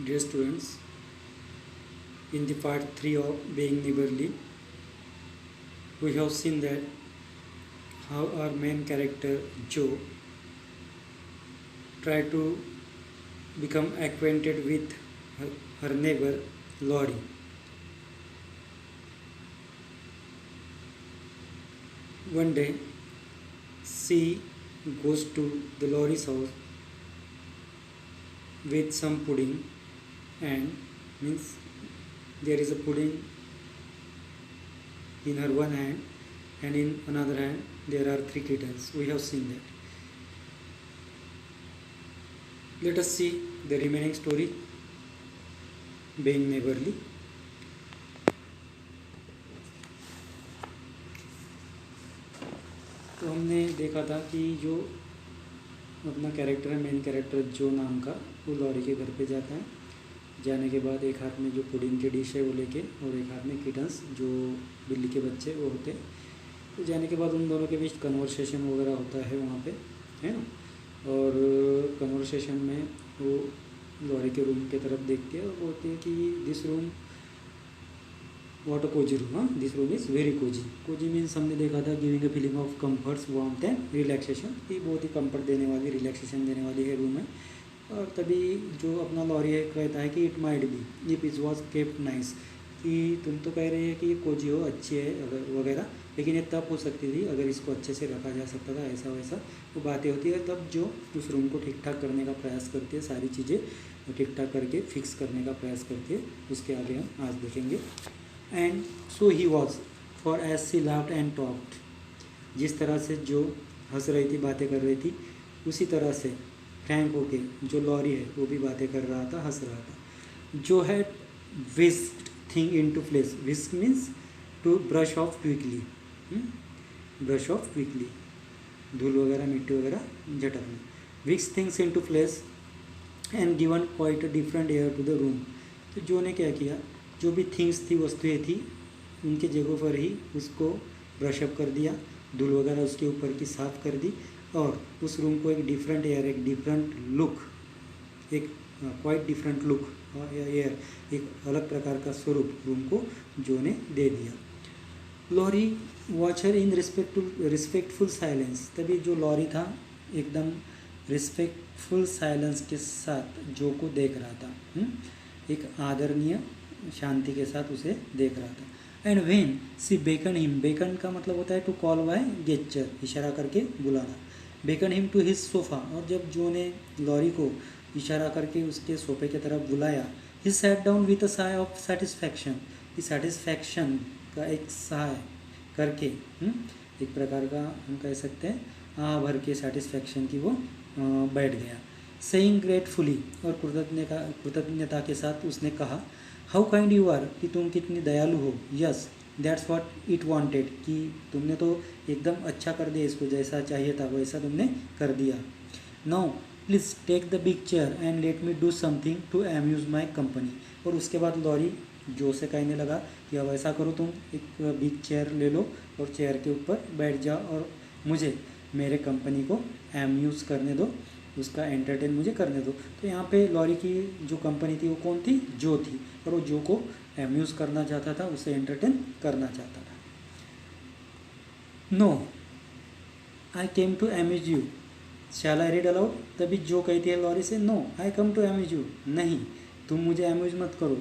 Dear students, in the part 3 of Being Neighborly, we have seen that how our main character Joe tried to become acquainted with her neighbor Lori. One day, she goes to the Lori's house with some pudding, and means there is a pudding in her one hand, and in another hand there are 3 kittens. We have seen that. Let us see the remaining story, Being Neighborly. तो हमने देखा था कि जो अपना character है, main character जो नाम का, वो लॉरी के घर पे जाता है। जाने के बाद एक हाथ में जो पुडिंग की डिश है वो लेके, और एक हाथ में किटन्स जो बिल्ली के बच्चे वो होते हैं। तो जाने के बाद उन दोनों के बीच कन्वर्सेशन वगैरह होता है वहाँ पे, है ना। और कन्वर्सेशन में वो लॉरी के रूम की तरफ देखती है और बोलती है कि this room what a cosy room, हाँ, this room is very cosy. Cosy means हमने देखा था giving a feeling of comforts, warmth and relaxation. ये बहुत ही कंफर्ट देने वाली, रिलैक्सेशन देने वाली है रूम है। और तभी जो अपना लॉरी है कहता है कि it might be if it was kept nice, कि तुम तो कह रही है कि ये कोजी हो, अच्छी है अगर वगैरह, लेकिन ये तब हो सकती थी अगर इसको अच्छे से रखा जा सकता था, ऐसा वैसा वो बातें होती है। तब जो उस रूम को ठीक ठाक करने का प्रयास करती है, सारी चीज़ें ठीक ठाक करके फिक्स करने का प्रयास करती है, उसके आगे हम आज देखेंगे। And so he was for as she laughed and talked, जिस तरह से जो हंस रही थी, बातें कर रही थी, उसी तरह से फ्रैंक होके जो लॉरी है वो भी बातें कर रहा था, हंस रहा था। जो है whisked thing into place, whisk means to brush off quickly, brush off quickly, धूल वगैरह मिट्टी वगैरह झटकना। Whisk things into place and given quite a different air to the room. तो जो ने क्या किया, जो भी थिंग्स थी, वस्तुएं थी, उनके जगहों पर ही उसको ब्रशअप कर दिया, धूल वगैरह उसके ऊपर की साफ़ कर दी, और उस रूम को एक डिफरेंट एयर, एक डिफरेंट लुक, एक क्वाइट डिफरेंट लुक एयर, एक अलग प्रकार का स्वरूप रूम को जो ने दे दिया। लॉरी वॉच हर इन रिस्पेक्टफुल साइलेंस। तभी जो लॉरी था एकदम रिस्पेक्टफुल साइलेंस के साथ जो को देख रहा था, एक आदरणीय शांति के साथ उसे देख रहा था। And when she beckon him, beckon का मतलब होता है टू कॉल बाय गेस्चर, इशारा करके बुलाना। Bacon him to his sofa, और जब जो ने लॉरी को इशारा करके उसके सोफे की तरफ बुलाया, he sat down with a Sai of satisfaction, कि सेटिस्फैक्शन का एक साय करके, एक प्रकार का हम कह सकते हैं आ भर के सेटिस्फैक्शन की वो बैठ गया। सेइंग ग्रेटफुली, और कृतज्ञता के साथ उसने कहा, हाउ काइंड यू आर, कि तुम कितनी दयालु हो। Yes that's what it wanted, कि तुमने तो एकदम अच्छा कर दिया, इसको जैसा चाहिए था वैसा तुमने कर दिया। Now please take the big chair and let me do something to amuse my company. और उसके बाद लॉरी जो से कहने लगा कि अब ऐसा करो, तुम एक बिग चेयर ले लो और चेयर के ऊपर बैठ जाओ और मुझे मेरे कंपनी को अम्यूज़ करने दो, उसका एंटरटेन मुझे करने दो। तो यहाँ पे लॉरी की जो कंपनी थी वो कौन थी, जो थी, और वो जो को अम्यूज़ करना चाहता था, उसे एंटरटेन करना चाहता था। No I came to amuse you, shall I read aloud. तभी जो कहती है लॉरी से, no I come to amuse you, नहीं तुम मुझे अम्यूज मत करो,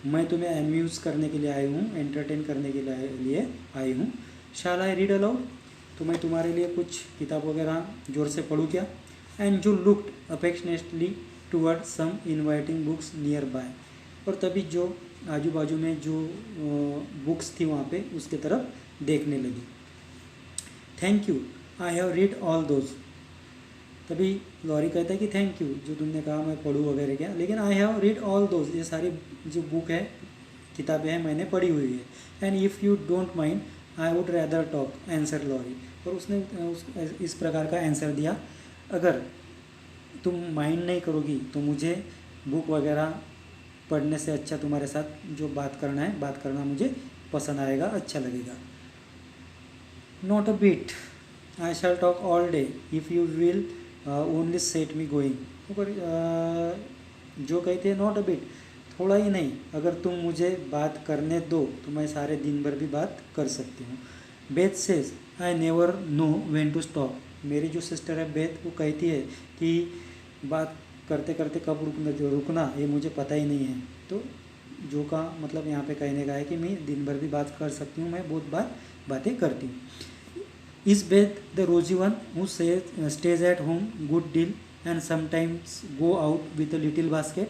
मैं तुम्हें अम्यूज़ करने के लिए आई हूँ, एंटरटेन करने के लिए आई हूँ। शैल आई रीड अलाउड, तो मैं तुम्हारे लिए कुछ किताब वगैरह जोर से पढ़ूँ क्या। And Jo looked affectionately toward some inviting books nearby, और तभी जो आजू बाजू में जो बुक्स थी वहाँ पे उसके तरफ देखने लगी। Thank you I have read all those, तभी लॉरी कहता है कि थैंक यू, जो तुमने कहा मैं पढ़ूँ वगैरह क्या, लेकिन I have read all those, ये सारी जो बुक है, किताबें हैं, मैंने पढ़ी हुई है। And if you don't mind I would rather talk, answer Laurie, और उसने इस प्रकार का आंसर दिया, अगर तुम माइंड नहीं करोगी तो मुझे बुक वगैरह पढ़ने से अच्छा तुम्हारे साथ जो बात करना है, बात करना मुझे पसंद आएगा, अच्छा लगेगा। Not a bit, I shell talk all day if you will only set me going. जो कहती है नॉट अ बिट, थोड़ा ही नहीं, अगर तुम मुझे बात करने दो तो मैं सारे दिन भर भी बात कर सकती हूँ। Beth says I never know when to stop. मेरी जो सिस्टर है बेथ, वो कहती है कि बात करते करते कब रुकना ये मुझे पता ही नहीं है। तो जो का मतलब यहाँ पे कहने का है कि मैं दिन भर भी बात कर सकती हूँ, मैं बहुत बार बातें करती हूँ। इस बेथ द रोजी one who stays at home good deal and sometimes go out with a little basket.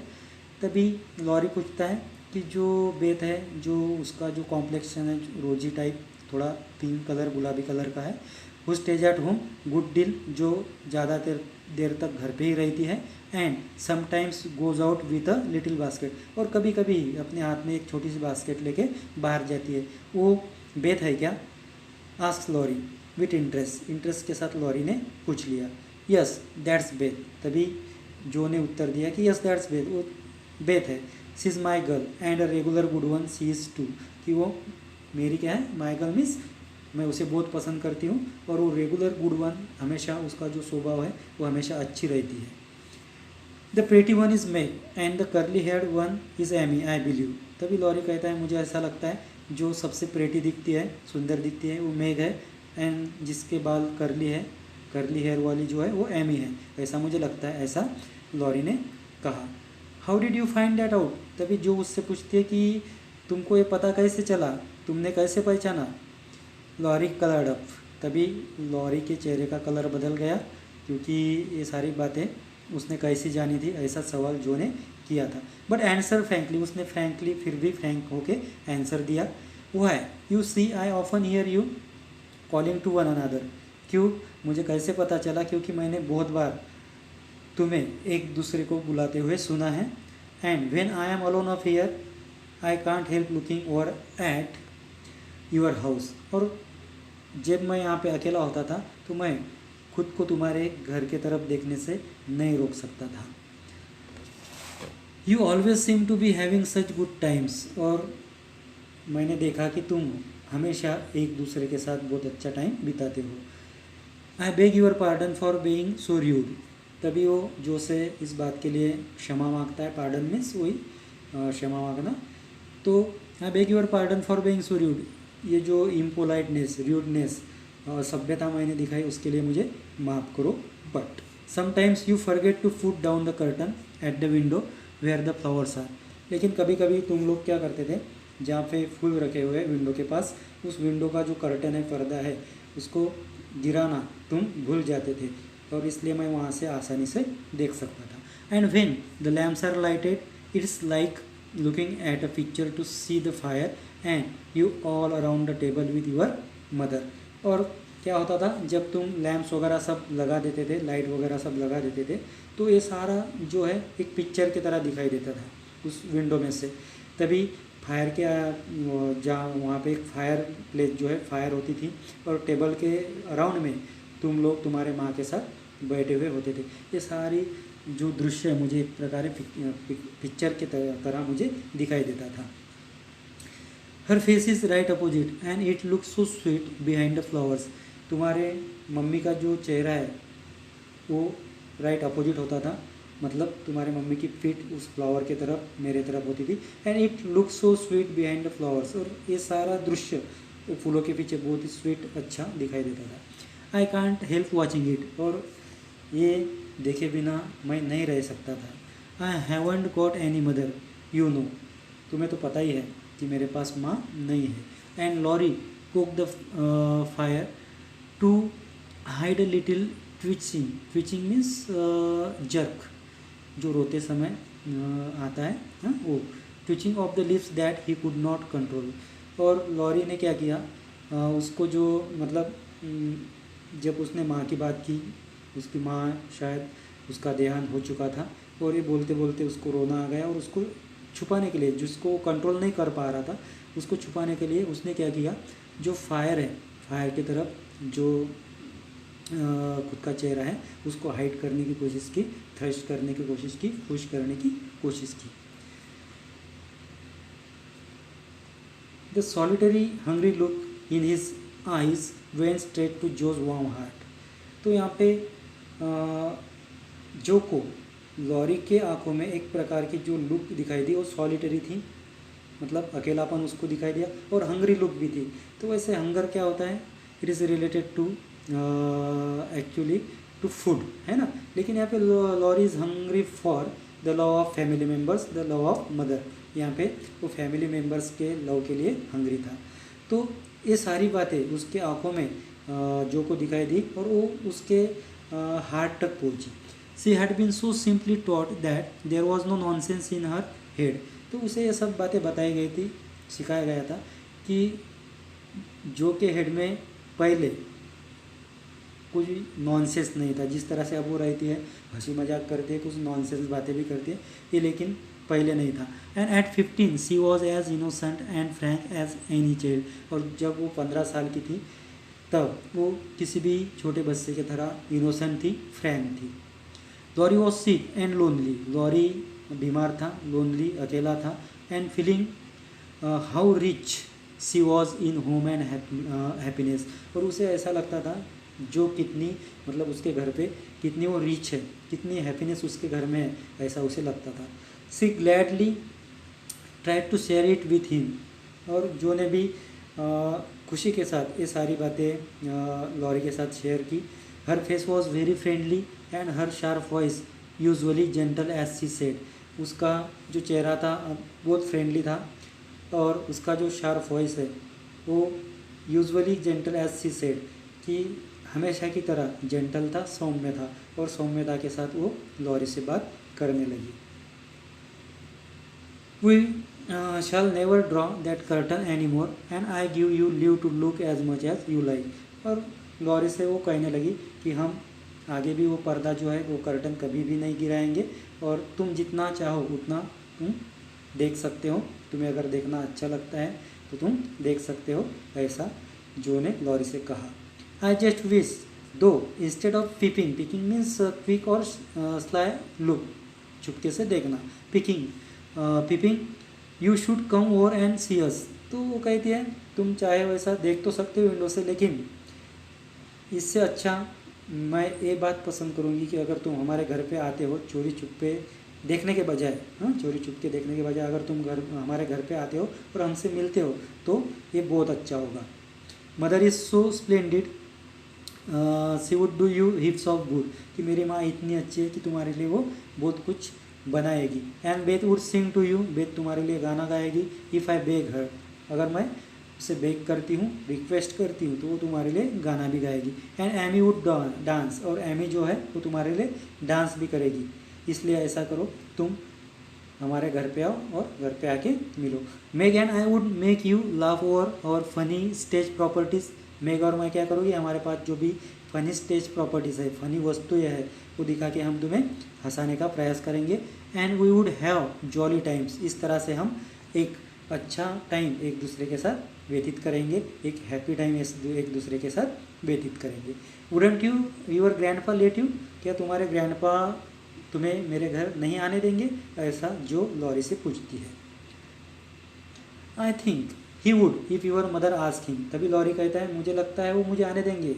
तभी लॉरी पूछता है कि जो बेथ है, जो उसका जो कॉम्प्लेक्शन है रोजी टाइप, थोड़ा पिंक कलर गुलाबी कलर का है, वो stage at home good deal, जो ज़्यादा देर तक घर पे ही रहती है, and sometimes goes out with a little basket, और कभी कभी अपने हाथ में एक छोटी सी बास्केट लेके बाहर जाती है। वो बेथ है क्या? आस्क लॉरी विथ इंटरेस्ट के साथ लॉरी ने पूछ लिया। Yes that's Beth. तभी जो ने उत्तर दिया कि यस दैट्स बेथ, वो बेथ है। She is my girl and a regular good one she is too, कि वो मेरी क्या है, माई गर्ल मीन्स मैं उसे बहुत पसंद करती हूँ, और वो रेगुलर गुड वन, हमेशा उसका जो स्वभाव है वो हमेशा अच्छी रहती है। The pretty one is Meg and the curly hair one is Amy I believe. तभी लॉरी कहता है मुझे ऐसा लगता है जो सबसे प्रेटी दिखती है, सुंदर दिखती है, वो मेघ है, एंड जिसके बाल करली है, करली हेयर वाली जो है वो एमी है, ऐसा मुझे लगता है, ऐसा लॉरी ने कहा। How did you find that out? तभी जो उससे पूछती है कि तुमको ये पता कैसे चला, तुमने कैसे पहचाना? Laurie coloured up. तभी लॉरी के चेहरे का कलर बदल गया, क्योंकि ये सारी बातें उसने कैसे जानी थी, ऐसा सवाल जो ने किया था। बट आंसर फ्रैंकली, उसने फ्रैंकली फिर भी फ्रैंक होके आंसर दिया। वो है you see I often hear you calling to one another. क्यों? मुझे कैसे पता चला? क्योंकि मैंने बहुत बार तुम्हें एक दूसरे को बुलाते हुए सुना है। And when I am alone of here I can't help looking over at your house. और जब मैं यहाँ पे अकेला होता था तो मैं खुद को तुम्हारे घर के तरफ देखने से नहीं रोक सकता था। You always seem to be having such good times. और मैंने देखा कि तुम हमेशा एक दूसरे के साथ बहुत अच्छा टाइम बिताते हो। I beg your pardon for being so rude. तभी वो जो से इस बात के लिए क्षमा मांगता है। पार्डन मीन्स वही क्षमा मांगना। तो I beg your pardon for being so rude, ये जो इम्पोलाइटनेस, र्यूडनेस, सभ्यता मैंने दिखाई उसके लिए मुझे माफ़ करो। But sometimes you forget to put down the curtain at the window where the flowers are. लेकिन कभी कभी तुम लोग क्या करते थे, जहाँ पे फूल रखे हुए विंडो के पास, उस विंडो का जो कर्टन है, पर्दा है, उसको गिराना तुम भूल जाते थे, और इसलिए मैं वहाँ से आसानी से देख सकता था। And when the lamps are lighted it's like looking at a picture to see the fire and you all around the table with your mother. और क्या होता था, जब तुम लैम्प्स वगैरह सब लगा देते थे, लाइट वगैरह सब लगा देते थे, तो ये सारा जो है एक पिक्चर की तरह दिखाई देता था उस विंडो में से। तभी फायर के जहाँ वहाँ पे एक फायर प्लेस जो है, फायर होती थी, और टेबल के अराउंड में तुम लोग तुम्हारे माँ के साथ बैठे हुए होते थे। ये सारी जो दृश्य है मुझे एक प्रकार पिक्चर के तरह मुझे दिखाई देता था। Her face is right opposite and it looks so sweet behind the flowers. तुम्हारे मम्मी का जो चेहरा है वो राइट अपोजिट होता था, मतलब तुम्हारे मम्मी की फीट उस फ्लावर के तरफ, मेरे तरफ होती थी। And it looks so sweet behind the flowers, और ये सारा दृश्य फूलों के पीछे बहुत ही स्वीट, अच्छा दिखाई देता था। I can't help watching it, और ये देखे बिना मैं नहीं रह सकता था। I haven't got any mother you know. तुम्हें तो पता ही है कि मेरे पास माँ नहीं है। And Laurie cook the fire to hide a little twitching. Twitching means jerk, जो रोते समय आता है, हाँ वो twitching of the lips that he could not control. और लॉरी ने क्या किया, उसको जो मतलब जब उसने माँ की बात की, उसकी माँ शायद उसका देहांत हो चुका था, और ये बोलते बोलते उसको रोना आ गया, और उसको छुपाने के लिए, जिसको कंट्रोल नहीं कर पा रहा था, उसको छुपाने के लिए उसने क्या किया, जो फायर है, फायर की तरफ जो खुद का चेहरा है उसको हाइड करने की कोशिश की, थ्रस्ट करने की कोशिश की, खुश करने की कोशिश की। The solitary hungry look in his eyes went straight to Jo's warm heart. तो यहाँ पे जो को लॉरी के आंखों में एक प्रकार की जो लुक दिखाई दी वो सॉलिटरी थी, मतलब अकेलापन उसको दिखाई दिया, और हंग्री लुक भी थी। तो वैसे हंगर क्या होता है, it is related to actually to food, है ना। लेकिन यहाँ पे Laurie is hungry for the love of family members, the love of mother. यहाँ पे वो फैमिली मेम्बर्स के लव के लिए हंग्री था। तो ये सारी बातें उसके आंखों में जो को दिखाई दी और वो उसके हार्ट तक पहुँची। She had been so simply taught that there was no nonsense in her head. तो उसे ये सब बातें बताई गई थी, सिखाया गया था कि जो के हेड में पहले कुछ नॉनसेंस नहीं था। जिस तरह से अब वो रहती है, हंसी मजाक करती है, कुछ नॉनसेंस बातें भी करती है, ये लेकिन पहले नहीं था। And at 15 she was as innocent and frank as any child. और जब वो 15 साल की थी तब वो किसी भी छोटे बच्चे की तरह इनोसेंट थी, फ्रैंक थी। Laurie was sick and lonely. Laurie बीमार था, लोनली अकेला था, and feeling how rich she was in home and happiness. और उसे ऐसा लगता था जो कितनी, मतलब उसके घर पे कितनी वो रिच है, कितनी हैप्पीनेस उसके घर में है, ऐसा उसे लगता था। She gladly tried to share it with him. और जो ने भी खुशी के साथ ये सारी बातें लॉरी के साथ शेयर की। Her face was very friendly and her sharp voice usually gentle as she said. उसका जो चेहरा था बहुत फ्रेंडली था और उसका जो शार्प वॉइस है वो usually gentle as she said, कि हमेशा की तरह जेंटल था, सौम्य था, और सौम्यता के साथ वो लॉरी से बात करने लगी। We shall never draw that curtain any more and I give you leave to look as much as you like. और लॉरी से वो कहने लगी कि हम आगे भी वो पर्दा जो है वो कर्टन कभी भी नहीं गिराएंगे, और तुम जितना चाहो उतना तुम देख सकते हो, तुम्हें अगर देखना अच्छा लगता है तो तुम देख सकते हो, ऐसा जो ने लॉरी से कहा। I just wish though instead of peeping, peeking means quick और स्लाई लुक, चुपके से देखना, peeking peeping, you should come over and see us. तो वो कहती है तुम चाहे वैसा देख तो सकते हो विंडो से, लेकिन इससे अच्छा मैं ये बात पसंद करूँगी कि अगर तुम हमारे घर पे आते हो चोरी छुपे देखने के बजाय, चोरी छुपके देखने के बजाय अगर तुम हमारे घर पे आते हो और हमसे मिलते हो तो ये बहुत अच्छा होगा। Mother is so splendid she would do you हिप्स of good, कि मेरी माँ इतनी अच्छी है कि तुम्हारे लिए वो बहुत कुछ बनाएगी। And Beth would sing to you, Beth तुम्हारे लिए गाना गाएगी। इफ़ आई बेग हर, अगर मैं उसे बेग करती हूँ, रिक्वेस्ट करती हूँ, तो वो तुम्हारे लिए गाना भी गाएगी। एंड एमी वुड डांस, और एमी जो है वो तुम्हारे लिए डांस भी करेगी। इसलिए ऐसा करो, तुम हमारे घर पे आओ और घर पे आके मिलो। Meg and I would make you laugh over our funny stage properties. Meg और मैं क्या करूँगी, हमारे पास जो भी फनी स्टेज प्रॉपर्टीज़ है, फनी वस्तुएं है, वो दिखा के हम तुम्हें हंसाने का प्रयास करेंगे। And we would have jolly times, इस तरह से हम एक अच्छा टाइम एक दूसरे के साथ व्यतीत करेंगे, एक हैप्पी टाइम एक दूसरे के साथ व्यतीत करेंगे। Wouldn't you your grandpa let you, क्या तुम्हारे ग्रैंडपा तुम्हें मेरे घर नहीं आने देंगे, ऐसा जो लॉरी से पूछती है। I think he would if your mother ask him, तभी लॉरी कहता है मुझे लगता है वो मुझे आने देंगे,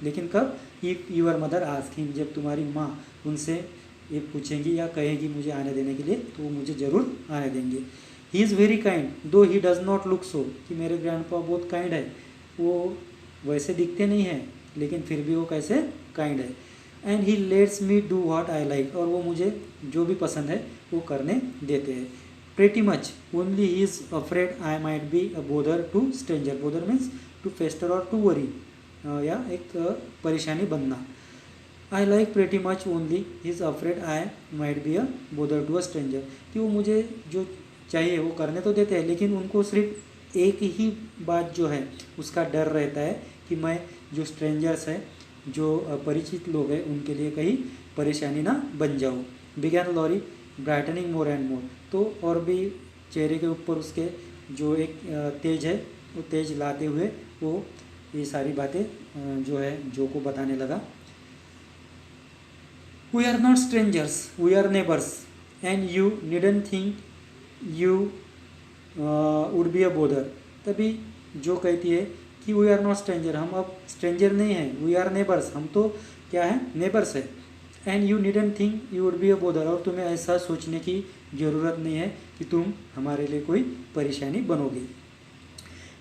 लेकिन कब, if your mother ask him, जब तुम्हारी माँ उनसे ये पूछेंगी या कहेगी मुझे आने देने के लिए, तो वो मुझे ज़रूर आने देंगे। ही इज़ वेरी काइंड दो he does not look so, कि मेरे ग्रैंडपा बहुत काइंड है, वो वैसे दिखते नहीं हैं लेकिन फिर भी वो कैसे काइंड है। And he let's me do what I like, और वो मुझे जो भी पसंद है वो करने देते हैं। Pretty much only he is afraid I might be a bother to stranger, bother means to fester और टू वरी, या एक परेशानी बनना। I like pretty much only he is afraid I might be a bother to a stranger, कि वो मुझे जो चाहिए वो करने तो देते हैं, लेकिन उनको सिर्फ एक ही बात जो है उसका डर रहता है कि मैं जो स्ट्रेंजर्स हैं, जो परिचित लोग हैं, उनके लिए कहीं परेशानी ना बन जाऊँ। Began Laurie brightening more and more, तो और भी चेहरे के ऊपर उसके जो एक तेज है वो तेज लाते हुए वो ये सारी बातें जो है जो को बताने लगा। We are not strangers we are neighbours and you needn't think you would be a bother. तभी जो कहती है कि वी आर नॉट स्ट्रेंजर, हम अब स्ट्रेंजर नहीं हैं, वी आर नेबर्स, हम तो क्या है नेबर्स है। And you needn't think you would be a bother, और तुम्हें ऐसा सोचने की ज़रूरत नहीं है कि तुम हमारे लिए कोई परेशानी बनोगे।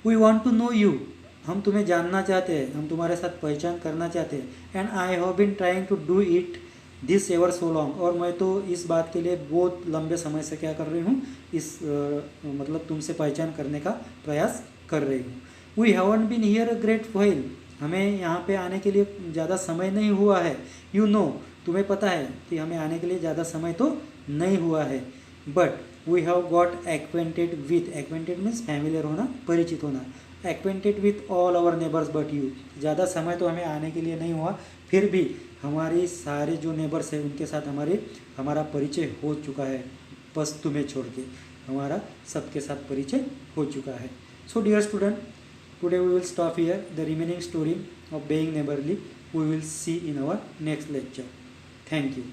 We want to know you, हम तुम्हें जानना चाहते हैं, हम तुम्हारे साथ पहचान करना चाहते हैं। And I have been trying to do it this ever so long, और मैं तो इस बात के लिए बहुत लंबे समय से क्या कर रही हूँ, इस मतलब तुमसे पहचान करने का प्रयास कर रही हूँ। We haven't been here a great while, हमें यहाँ पे आने के लिए ज़्यादा समय नहीं हुआ है। यू नो, तुम्हें पता है कि हमें आने के लिए ज़्यादा समय तो नहीं हुआ है। But we have got acquainted with, acquainted means familiar होना, परिचित होना। Acquainted with all our neighbours but you, ज़्यादा समय तो हमें आने के लिए नहीं हुआ, फिर भी हमारे सारे जो नेबर्स हैं उनके साथ हमारा परिचय हो चुका है, बस तुम्हें छोड़ के हमारा सबके साथ परिचय हो चुका है। So dear student, today we will stop here. The remaining story of being neighborly we will see in our next lecture. Thank you.